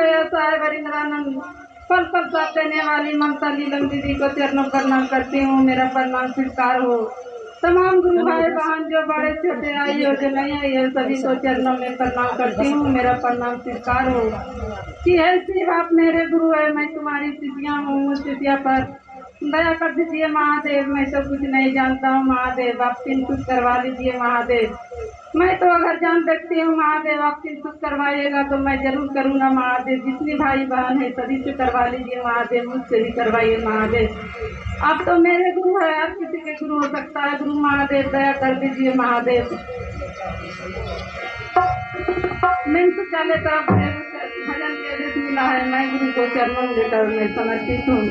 गया साहेब हरिंद्रानंद। पल पल साथ देने वाली ममता नीलम दीदी को चरणों प्रणाम करती हूँ, मेरा प्रणाम स्वीकार हो। तमाम गुरु भाई बहन जो बड़े छोटे आई हो जो नहीं आई है सभी को चरणों में प्रणाम करती हूँ, मेरा प्रणाम स्वीकार हो। कि है शिव आप मेरे गुरु है, मैं तुम्हारी शिष्या हूँ, उस शिष्या पर दया कर दीजिए महादेव, मैं तो कुछ नहीं जानता हूँ महादेव, आप चिंतुत करवा लीजिए महादेव। मैं तो अगर जान देखती हूँ महादेव, आप चिंतुत करवाइएगा तो मैं जरूर करूँगा महादेव। जितनी भाई बहन है सभी से करवा लीजिए महादेव, मुझसे भी करवाइए महादेव। आप तो मेरे गुरु है, हर किसी के गुरु हो सकता है, गुरु महादेव दया कर दीजिए महादेव। मिन्स चले तरफ भजन के आदेश मिला है, मैं गुरु को चरणों में लेकर मैं समर्पित हूँ।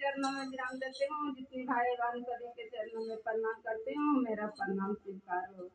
चरणों में विराम देते हूँ। जितनी भाई बहन सभी के चरणों में प्रणाम करती हूँ। मेरा प्रणाम स्वीकार हो।